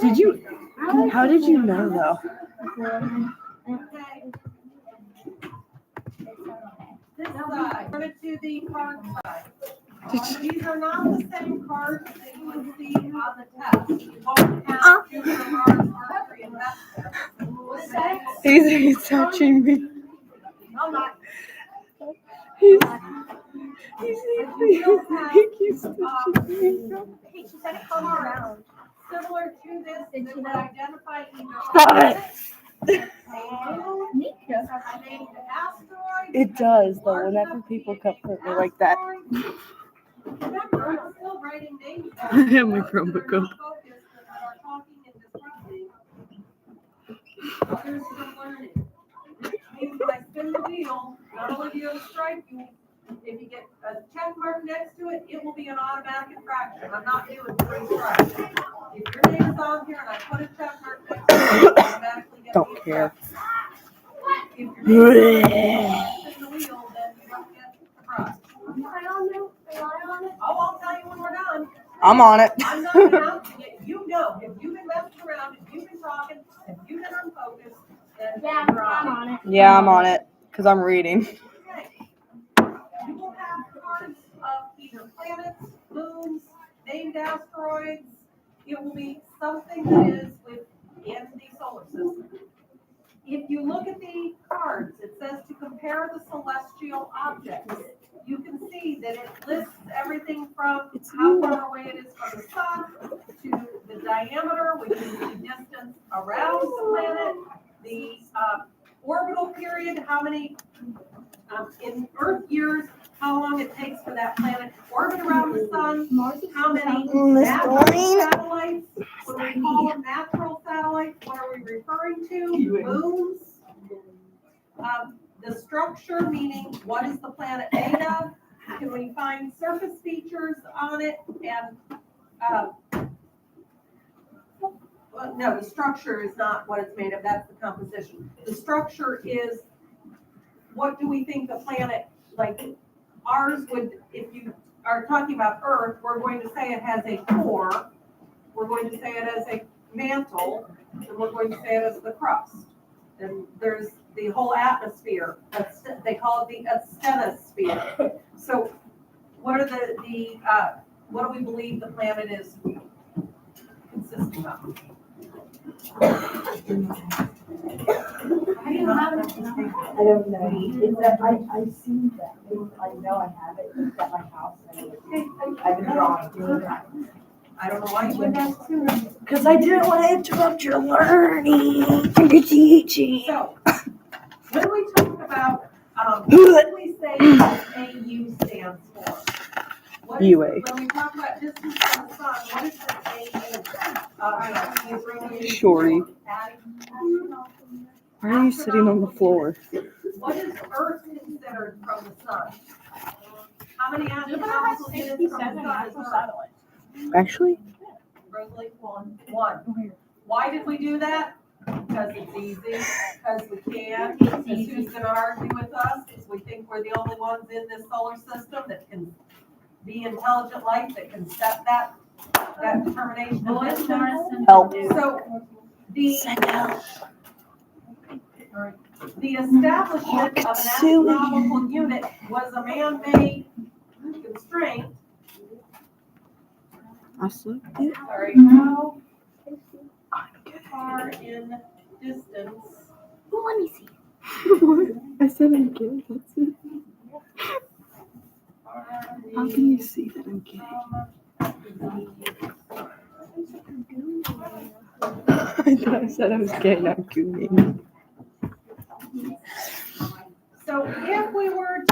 Did you? How did you know though? Okay. This side, turn it to the card side. These are not the same cards that you would see on the test. You won't have junior Mars, Mercury, and Vesta. He's touching me. No, not. He's You don't have, he keeps touching me. she said it comes around. Similar to this, that would identify either. Stop it. Asteroid. It does though. Whenever people comfort me like that. Remember, I'm still writing names. I have my Chromebook up. Others from learning. Which means when I spin the wheel, not only do you strike you, if you get a check mark next to it, it will be an automatic infraction. I'm not doing 3 strikes. If your name is on here and I put a check mark next to it, you automatically get Don't the care. If your name is on the wheel, then you don't get the prize. Oh, I'll tell you when we're done. I'm on it. I'm not announcing it. You know, if you've been messing around, if you've been talking, if you've been unfocused, then you're on it. Yeah, I'm on it because I'm reading. Okay. You will have cards of either planets, moons, named asteroids. It will be something that is within the solar system. If you look at the cards, it says to compare the celestial objects. You can see that it lists everything from how far away it is from the sun to the diameter, which is the distance around the planet, the orbital period, how many in Earth years, how long it takes for that planet to orbit around the sun, how many natural satellites, what do we call them, natural satellites, what are we referring to, moons, the structure, meaning what is the planet made of, can we find surface features on it, and well, no, the structure is not what it's made of, that's the composition. The structure is, what do we think the planet, like ours would, if you are talking about Earth, we're going to say it has a core, we're going to say it has a mantle, and we're going to say it has the crust. And there's the whole atmosphere, they call it the asthenosphere. So what are what do we believe the planet is consisting of? I don't know. It's that I see that. I know I have it. It's at my house. I've been drawing. I don't know why you wouldn't ask sooner. Because I didn't want to interrupt your learning and your teaching. So, when we talk about, what do we say AU stands for? UA. When we talk about distance from the sun, what is the AU? Shorty. Why are you sitting on the floor? What is Earth considered from the sun? How many astronomical units from the sun is Earth? Actually? Rosalie, one. Why did we do that? Because it's easy, because we can, because who's going to argue with us? Because we think we're the only ones in this solar system that can be intelligent life, that can set that determination of distance. Help. So the establishment of an astronomical unit was a man-made constraint. Sorry, how far in distance? Let me see. I said I'm gay. That's it. How can you see that I'm gay? I thought I said I was gay, not gooning. So if we were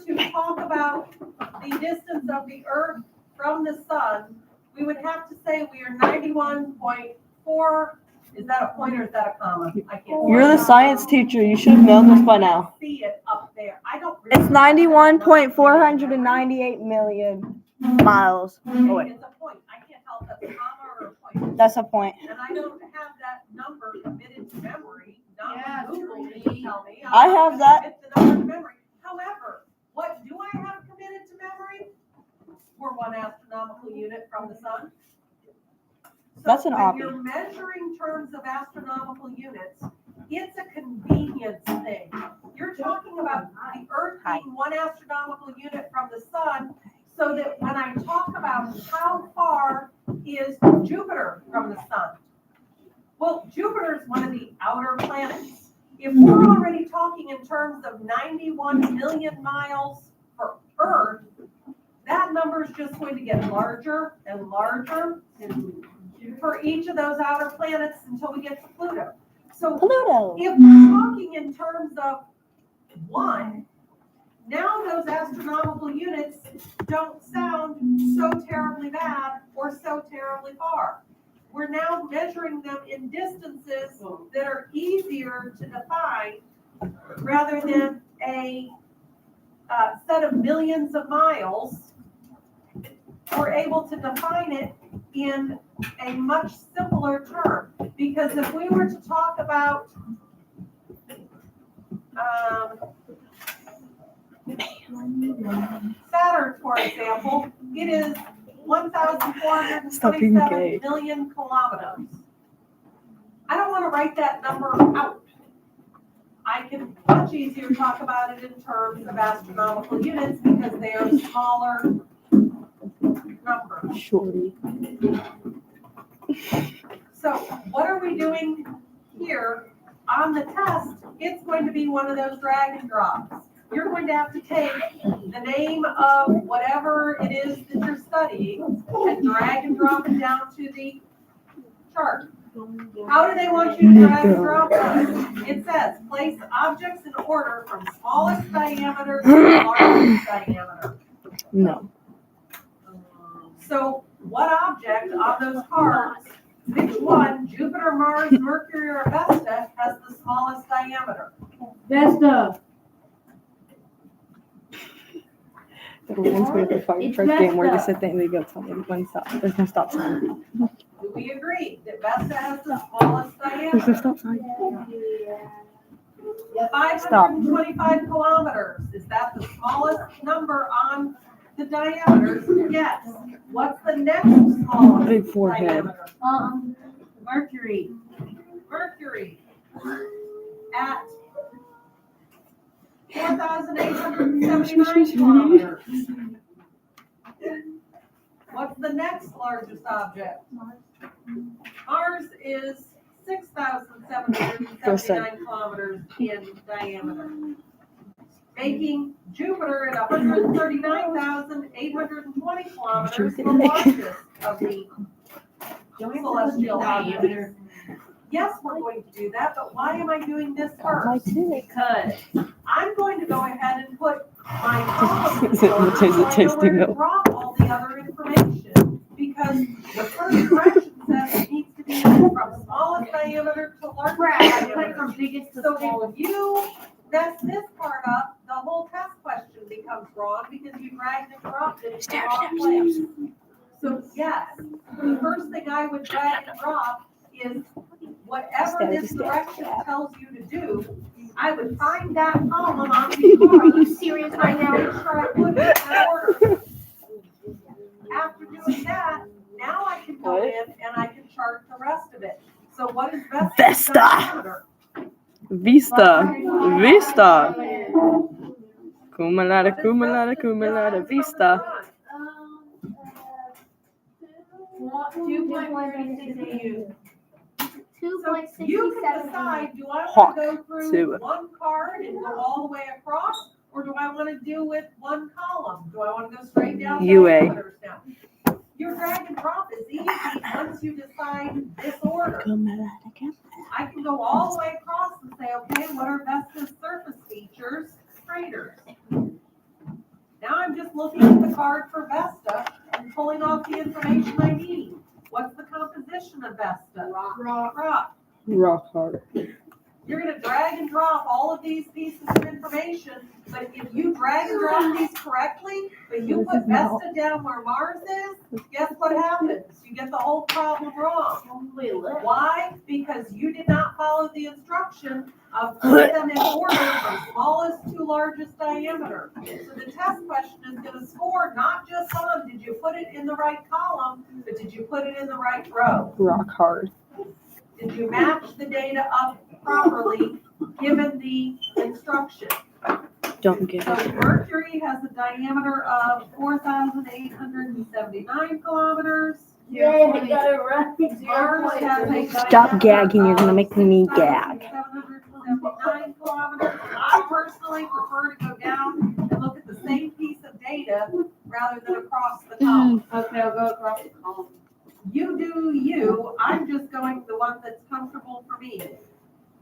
to talk about the distance of the Earth from the sun, we would have to say we are 91.4. Is that a point or is that a comma? I can't. You're the science teacher. You should have known this by now. See it up there. I don't. Really It's 91.498 million miles away. It's a point. I can't tell if that's a comma or a point. That's a point. And I don't have that number committed to memory. Not Google didn't tell me. I have that. Commit the number to memory. However, what do I have committed to memory? We're 1 astronomical unit from the sun. That's an When you're measuring terms of astronomical units, it's a convenience thing. You're talking about the Earth being 1 astronomical unit from the sun, so that when I talk about how far is Jupiter from the sun, well, Jupiter is one of the outer planets. If we're already talking in terms of 91 million miles for Earth, that number is just going to get larger and larger for each of those outer planets until we get to Pluto. So Pluto. if we're talking in terms of 1, now those astronomical units don't sound so terribly bad or so terribly far. We're now measuring them in distances that are easier to define rather than a set of millions of miles. We're able to define it in a much simpler term, because if we were to talk about Saturn, for example, it is 1,427 million kilometers. I don't want to write that number out. I can much easier talk about it in terms of astronomical units because they are smaller numbers. Shorty. So what are we doing here on the test? It's going to be one of those drag and drops. You're going to have to take the name of whatever it is that you're studying and drag and drop it down to the chart. How do they want you to drag and drop it? It says, place objects in order from smallest diameter to largest diameter. No. So what object on those cards, which one, Jupiter, Mars, Mercury, or Vesta, has the smallest diameter? Vesta. That reminds me of the fire truck game where you sit there and they go tell me when stop. There's no stop sign. Do we agree that Vesta has the smallest There's no diameter? stop sign. 525 kilometers, is that the smallest number on the diameters? Yes. What's the next smallest Big forehead. diameter? Mercury. Mercury at 4,879 kilometers. What's the next largest object? Mars is 6,779 kilometers in diameter, making Jupiter at 139,820 kilometers the largest of the celestial objects. Yes, we're going to do that, but why am I doing this first? Because I'm going to go ahead and put my column Is it tasting to milk? drop all the other information, because the first direction says it needs to be from smallest diameter to largest diameter. From biggest to So smallest. if you mess this part up, the whole test question becomes wrong because you dragged and dropped it in the wrong place. So yes, the first thing I would drag and drop is whatever this direction tells you to do. I would find that column on the card. Are you serious right now? Make sure I put it in order. After doing that, now I can go in and I can chart the rest of it. So what is Vesta? Diameter? Vista. Vista. Cum laude, cum laude, cum laude, Vista. 2.36 So you can decide, do I Hawk want to go through two. one card and go all the way across? Or do I want to do with one column? Do I want to go straight down? UA. Diameters down? Your drag and drop is easy once you decide this order. I can go all the way across and say, okay, what are Vesta's surface features? Craters. Now I'm just looking at the card for Vesta and pulling off the information I need. What's the composition of Vesta? Rock. Rock hard. You're gonna drag and drop all of these pieces of information, but if you drag and drop these correctly, but you put Vesta down where Mars is, guess what happens? You get the whole problem wrong. Why? Because you did not follow the instruction of putting them in order from smallest to largest diameter. So the test question is gonna score not just on, did you put it in the right column, but did you put it in the right row? Rock hard. Did you match the data up properly, given the instruction? Don't get So it. Mercury has a diameter of 4,879 kilometers. Yay, I got it right. Mars has a Stop gagging, you're gonna make me gag. 779 kilometers. I personally prefer to go down and look at the same piece of data rather than across the column. Okay, I'll go across the column. You do you, I'm just going with the one that's comfortable for me.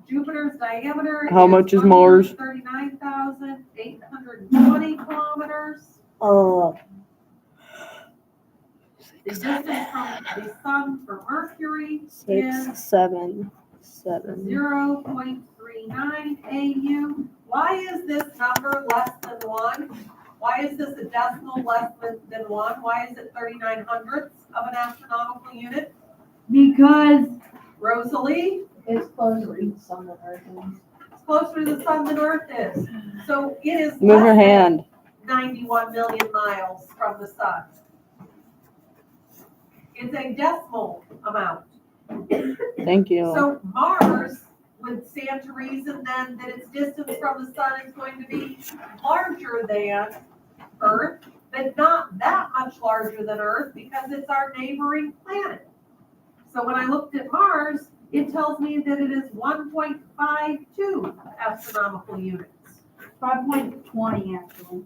Jupiter's diameter. How much is Mars? 39,820 kilometers. Oh, The distance from the sun for Mercury is 6, 7, 7. 0.39 AU. Why is this number less than 1? Why is this a decimal less than 1? Why is it 39 hundredths of an astronomical unit? Because Rosalie, it's closer to the sun than Earth is. it's closer to the sun than Earth is. So it is Move her less than hand. 91 million miles from the sun. It's a decimal amount. Thank you. So Mars would stand to reason then that its distance from the sun is going to be larger than Earth, but not that much larger than Earth because it's our neighboring planet. So when I looked at Mars, it tells me that it is 1.52 astronomical units. 5.20 actually.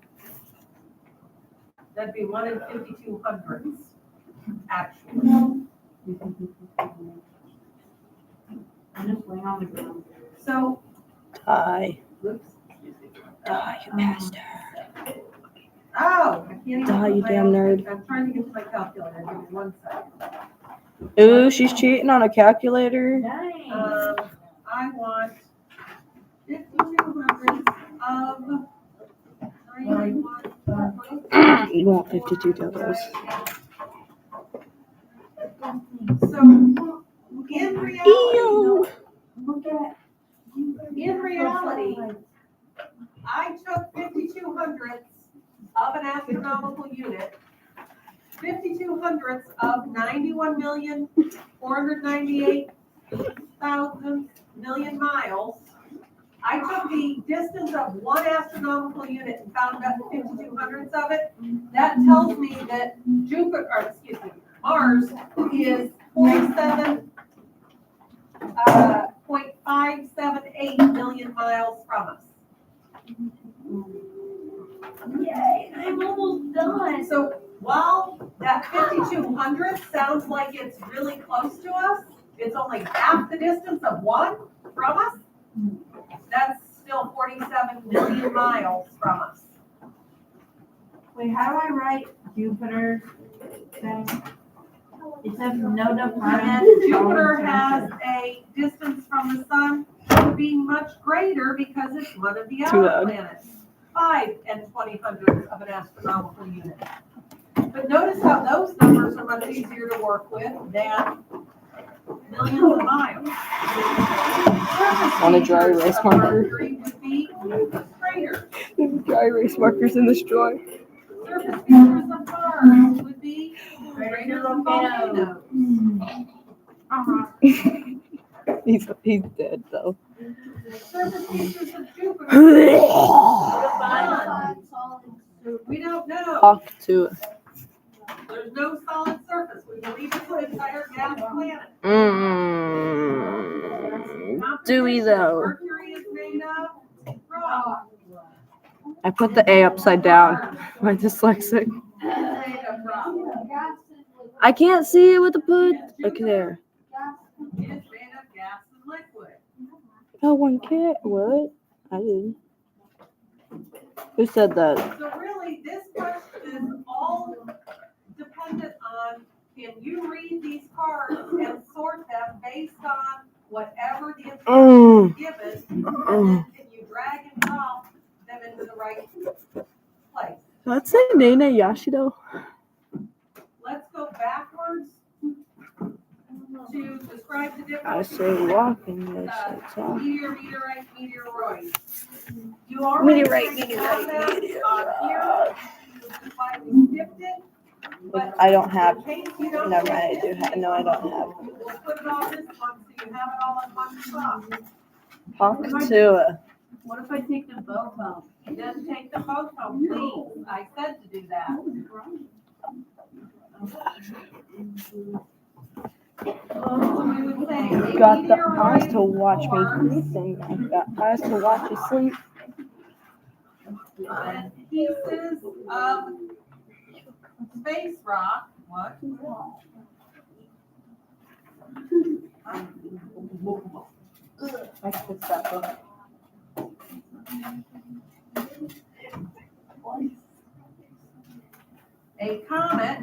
That'd be 1 in 52 hundredths, actually. I'm just laying on the ground. So, Die. oops. Die, you bastard. Oh, I can't even. Die, you put my damn own- nerd. I'm trying to get to my calculator. Give me 1 second. Ooh, she's cheating on a calculator. Dang. I want 5,200 of 91. You want 52 dildos. So, in reality, Ew. Look at. in reality, I took 52 hundredths of an astronomical unit, 52 hundredths of 91,498,000 million miles. I took the distance of 1 astronomical unit and found out 52 hundredths of it. That tells me that Mars is 47.578 million miles from us. Yay, I'm almost done. So while that 52 hundredths sounds like it's really close to us, it's only half the distance of 1 from us. That's still 47 million miles from us. Wait, how do I write Jupiter thing? It says no And planet. Jupiter has a distance from the sun that would be much greater because it's one of the Too outer loud. planets. 5 and 20 hundredths of an astronomical unit. But notice how those numbers are much easier to work with than millions of miles. Want a dry erase Surface features of marker? Mercury would be straighter. Dry erase markers in this drawer. Surface features of Mars would be greater than volcanoes. He's dead though. Surface features of Jupiter. We don't know. Talk to it. There's no solid surface. We believe it's an entire gas planet. Do we though? Mercury is made of rock. I put the A upside down. My dyslexic. It's made of rock. I can't see it with the put. Look there. It's made of gas and liquid. No one cared. What? I didn't. Who said that? So really, this question is all dependent on, can you read these cards and sort them based on whatever the instruction is given Nene Yashido? Let's go backwards to describe the I difference. say walking this. It's all. Meteorite, meteoroid. You already Meteorite, have meteorite, that meteorite. on here, which is why we skipped it. But I don't have. in case you don't Never get mind. I do it, have. No, I don't have. we'll put it on this one so you have it all in one spot. Hawkatua. What if I take the boat home? Then take the boat home, please. I said to do that. So we would say a You got the eyes to meteoroid watch forms me sleep. I've got eyes to watch you sleep. pieces of space rock. What? I could stop. A comet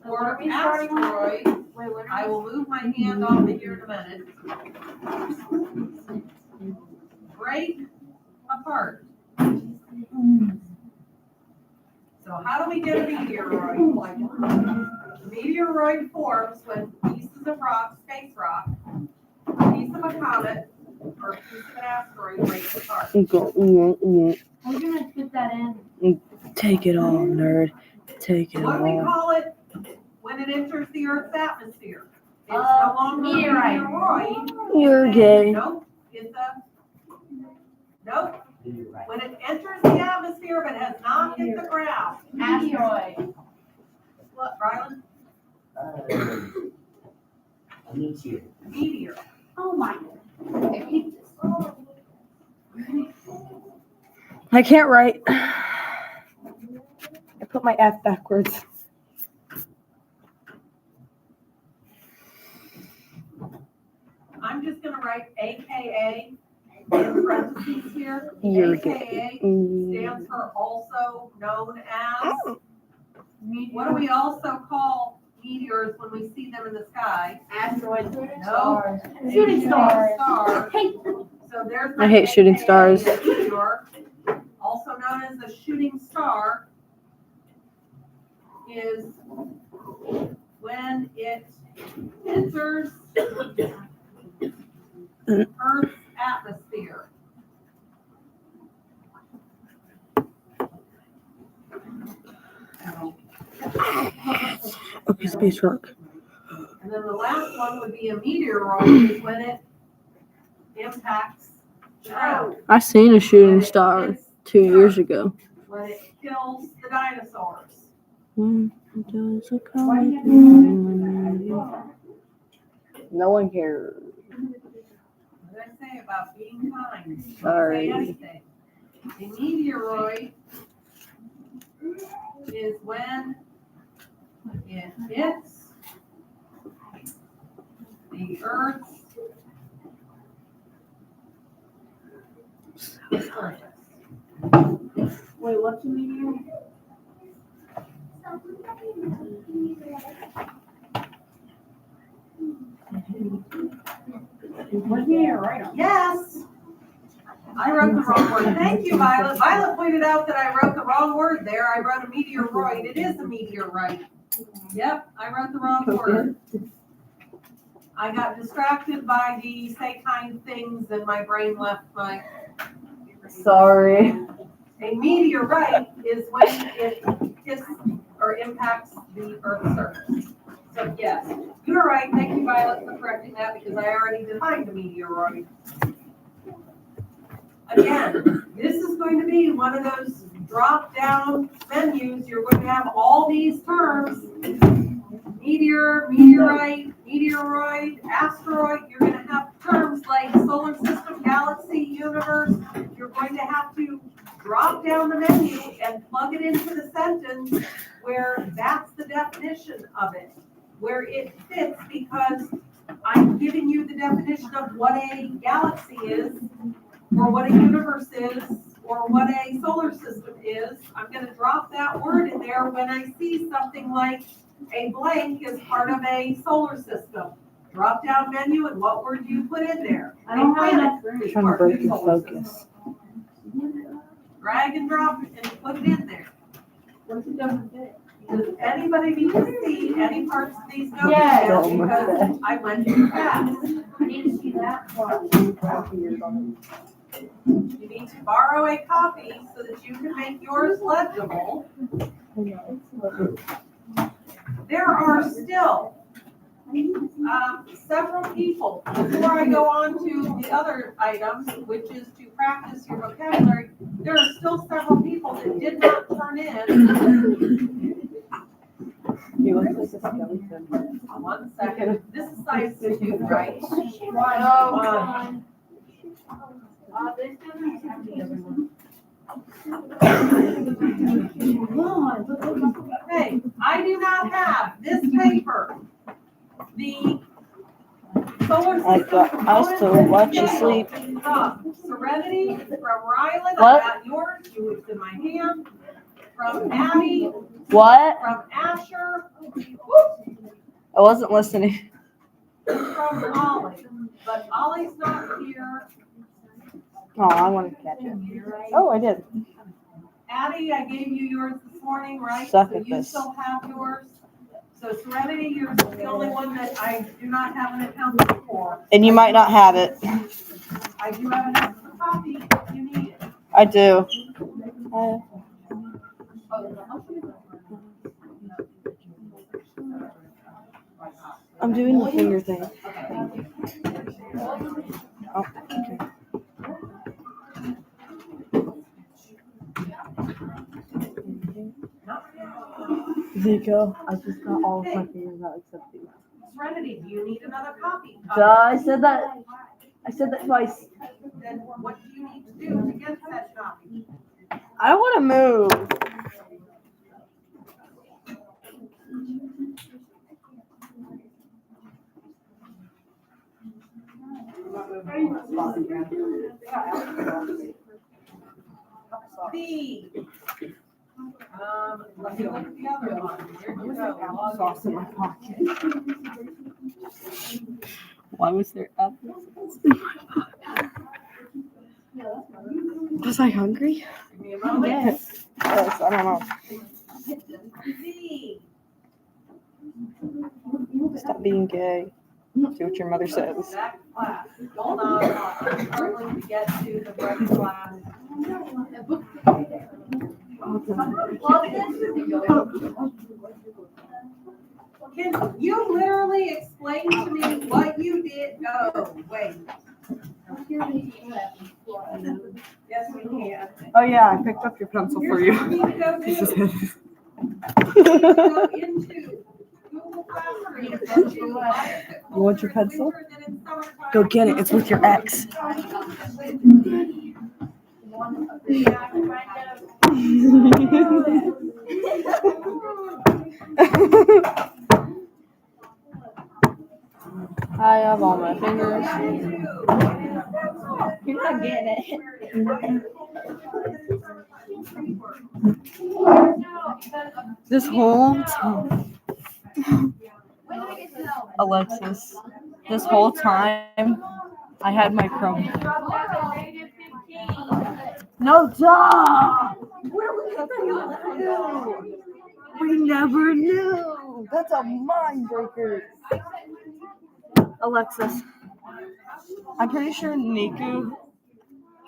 or asteroid. I will move my hand off of here in a minute. Break apart. So how do we get a meteoroid? Like, meteoroid forms when pieces of rock, space rock, a piece of a comet, or a piece of an asteroid breaks apart. How are you gonna fit that in? Take it all, nerd. Take it What do we all. call it when it enters the Earth's atmosphere? It's no longer a meteorite. meteoroid. You're gay. Nope, it's a, nope. When it enters the atmosphere but has not hit the ground. Asteroid. What, Rylan? Meteor. Meteor. Oh my. I hate this. I can't write. I put my F backwards. I'm just gonna write AKA in parentheses here. You're AKA gay. stands for also known as. What do we also call meteors when we see them in the sky? Asteroid. No. Shooting stars. Star. Hey. So there's I hate shooting AKA, stars. a meteor, also known as a shooting star, is when it enters Earth's atmosphere. Okay, space rock. And then the last one would be a meteoroid, is when it impacts the ground. I seen a shooting star 2 years ago. When it kills the dinosaurs. When does it come? No one cares. What did I say about being kind? Don't Sorry. say anything. A meteoroid is when it hits the Earth's surface. Wait, what's a meteor? What meteor? Yes. I wrote the wrong word. Thank you, Violet. Violet pointed out that I wrote the wrong word there. I wrote a meteoroid. It is a meteorite. Yep, I wrote the wrong word. I got distracted by the say kind things and my brain left my. Sorry. A meteorite is when it hits or impacts the Earth's surface. So yes, you're right. Thank you, Violet, for correcting that because I already defined a meteoroid. Again, this is going to be one of those drop-down menus. You're going to have all these terms. Meteor, meteorite, meteoroid, asteroid. You're going to have terms like solar system, galaxy, universe. You're going to have to drop down the menu and plug it into the sentence where that's the definition of it, where it fits because I'm giving you the definition of what a galaxy is, or what a universe is, or what a solar system is. I'm going to drop that word in there when I see something like a blank is part of a solar system. Drop down menu and what word do you put in there? I don't A have planet enough room. is Trying to part of break the your solar focus. system. drag and drop it and put it in there. Does anybody need to see any parts of these notes? Yes. now? Because I went too fast. I need to see that one. You need to borrow a copy so that you can make yours legible. There are still several people, before I go on to the other items, which is to practice your vocabulary, there are still several people that did not turn in. He looks like a skeleton. 1 second, this is size 2, right? This doesn't have the other one. Okay, I do not have this paper. The solar I system got us to watch you sleep. From Serenity, from Rylan, I What? got yours, it's in my hand. From Abby, What? from Asher, I wasn't listening. from Ollie. But Ollie's not here. Oh, I want to catch it. Oh, I did. Addie, I gave you yours this morning, right? Suck So at you this. still have yours. So Serenity, you're the only one that I do not have an account for. And you might not have it. I do have an extra copy if you need it. I do. I'm doing the finger thing. Oh, okay. There you go. I just got all of my fingers out except these. Serenity, do you need another copy? Duh, I said that twice. Then what do you need to do to get that copy? I don't want to move. Let me look at the other one. Here you go. Sauce in my pocket. Why was there apples in my pocket? Was I hungry? Give me a moment. Yes. Yes, I don't know. Z. Stop being gay. See what your mother says. Back to class. Hold on, I'm struggling to get to the break class. Can you literally explain to me what you did? Oh, wait. Yes, we can. Oh yeah, I picked up your pencil for you. Here's what you need to go This is do. it. Go into Google Classroom. You want your pencil? Go get it. It's with your ex. I have all my fingers. You're not getting it. This whole time, Alexis, this whole time, I had my Chrome. No, duh! We never knew. That's a mind breaker. Alexis, I'm pretty sure Niku,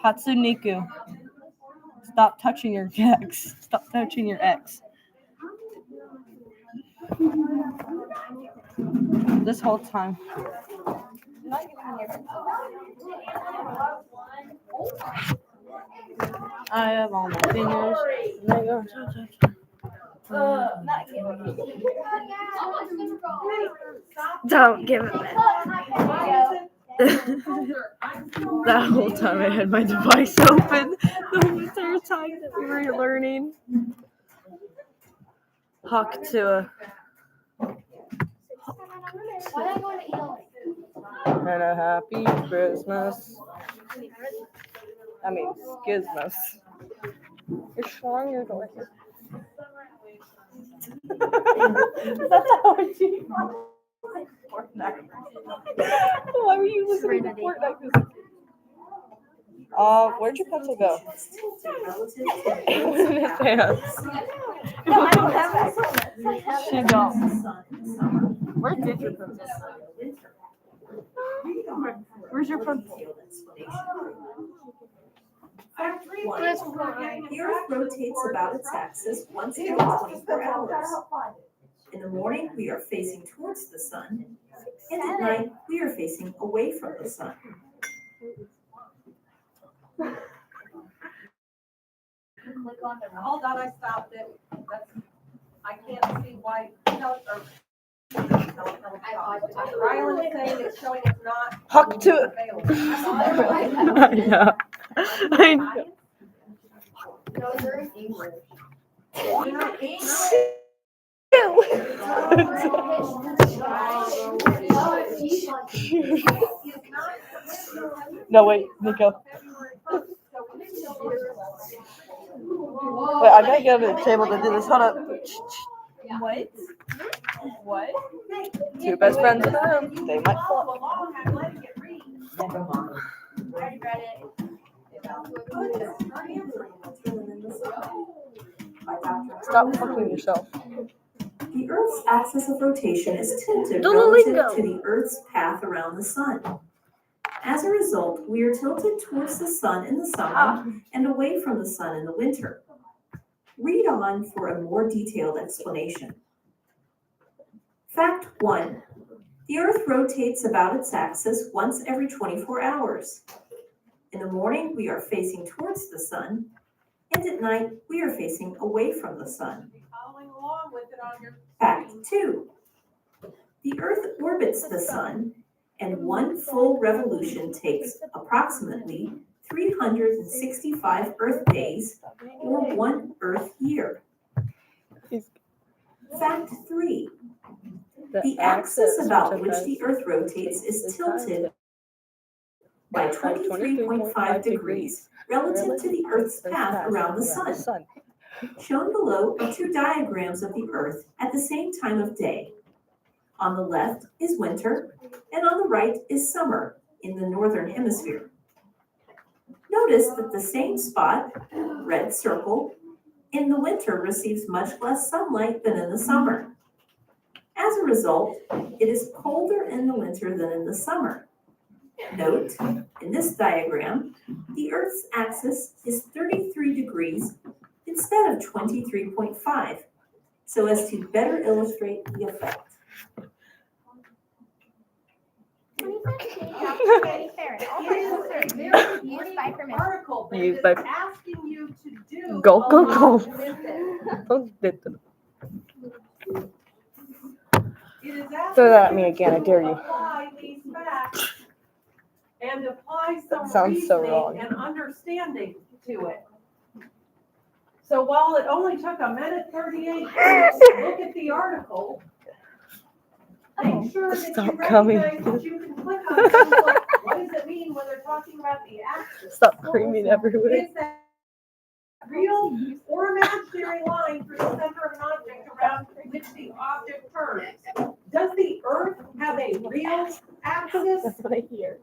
Hatsuniku, stop touching your ex. Stop touching your ex. This whole time. I have all my fingers. Don't give it back. That whole time I had my device open the entire time that we were learning. Hawk-Tua. And a happy Christmas. I mean, Gizmos. You're strong, you're delicious. That's how I cheat. Fortnite. Why were you listening to Fortnite music? Where'd your pencil go? No, I don't have that. She don't. Where did your pencil? Where's your pencil? Fact three, One. people The are getting Earth attracted rotates towards about the its sun. axis once every 24 hours. In the morning, we are facing towards the sun, and at night, we are facing away from the sun. Click on the Hold on, I stopped it. That's, I can't see why, Rylan is saying it's showing it's not. Huck to it. available. I know. I know. No, they're in English. No, wait, Nico. Wait, I gotta get over the table to do this. Hold up. What? What? Two best friends in the room. They might fall. Follow along, I'm letting it read. Already read it. Stop fucking yourself. The Earth's axis of rotation is tilted Duolingo. relative to the Earth's path around the sun. As a result, we are tilted towards the sun in the summer and away from the sun in the winter. Read on for a more detailed explanation. Fact 1. The Earth rotates about its axis once every 24 hours. In the morning, we are facing towards the sun, and at night, we are facing away from the sun. Following along with it on your. Fact 2. The Earth orbits the sun, and one full revolution takes approximately 365 Earth days, or 1 Earth year. Fact 3. The axis about which the Earth rotates is tilted by 23.5 degrees relative to the Earth's path around the sun. Shown below are 2 diagrams of the Earth at the same time of day. On the left is winter, and on the right is summer in the northern hemisphere. Notice that the same spot, red circle, in the winter receives much less sunlight than in the summer. As a result, it is colder in the winter than in the summer. Note, in this diagram, the Earth's axis is 33 degrees instead of 23.5, so as to better illustrate the effect. Used by permission. Article that Used is by- asking you to do. Go, go, go. along with it. Don't did them. It is asking Throw that at me you again, I to dare you. Apply these facts and apply some sounds so reasoning wrong. and understanding to it. So while it only took a minute 38 to look at the article, make sure that you Stop coming. recognize that you can click on things like, what does it mean when they're talking about the axis? Stop creaming everywhere. Is that real or imaginary line through the center of an object around which the object turns? Does the Earth have a real axis? That's what I hear.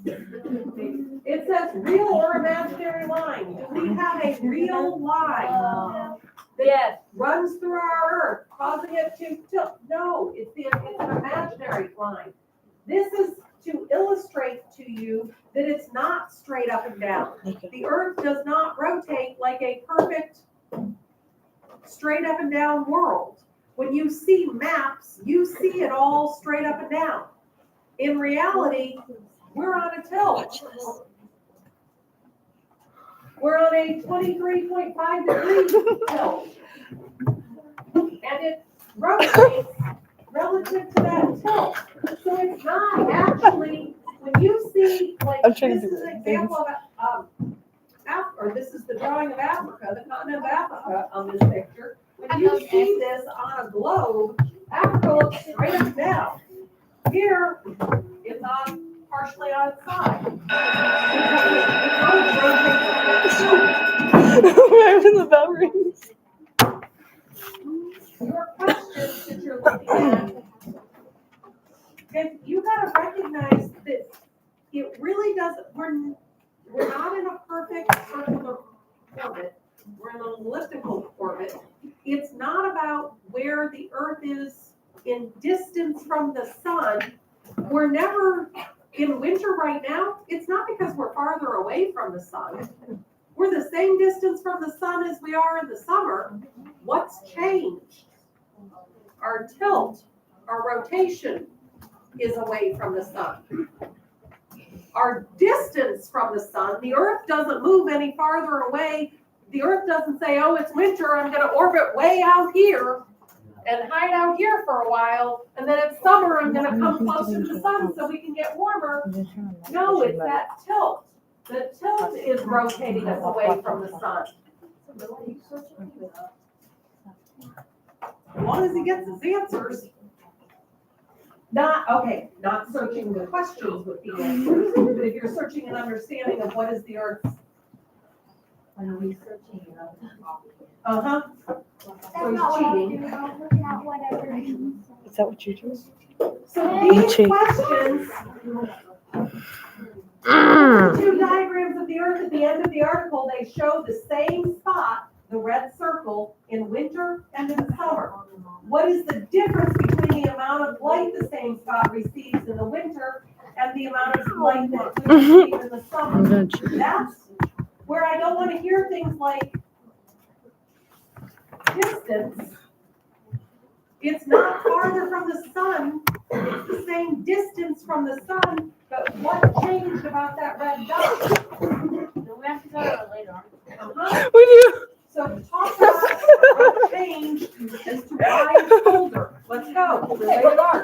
It says real or imaginary line. Do we have a real line that runs through our Earth, causing it to tilt? No, it's an imaginary line. This is to illustrate to you that it's not straight up and down. The Earth does not rotate like a perfect straight up and down world. When you see maps, you see it all straight up and down. In reality, we're on a tilt. We're on a 23.5 degree tilt. And it rotates relative to that tilt. So it's not actually, when you see, like, I'm trying to this do is an things. example of, or this is the drawing of Africa, the continent of Africa on this picture. When you see this on a globe, Africa looks straight up and down. Here, it's on, partially on its side. Where's the bell rings? Your questions that you're looking at, and you gotta recognize that it really doesn't, in distance from the sun, we're never in winter right now. It's not because we're farther away from the sun. We're the same distance from the sun as we are in the summer. What's changed? Our tilt, our rotation is away from the sun. Our distance from the sun, the Earth doesn't move any farther away. The Earth doesn't say, oh, it's winter, I'm gonna orbit way out here and hide out here for a while, and then it's summer, I'm gonna come closer to the sun so we can get warmer. No, it's that tilt. The tilt is rotating us away from the sun. As long as he gets his answers. Not searching the questions with the answers, but if you're searching an understanding of what is the Earth's. When researching it, Uh-huh. So he's cheating. Is that what you do? So these cheat. questions, the two diagrams of the Earth at the end of the article, they show the same spot, the red circle, in winter and in summer. What is the difference between the amount of light the same spot receives in the winter and the amount of light that it receives in the I'm summer? gonna cheat. That's where I don't want to hear things like distance. It's not farther from the sun, it's the same distance from the sun, but what changed about that red dot? We have to go to it later. Uh-huh. We do. So talk about what changed as to why it's colder. Let's go, rated R.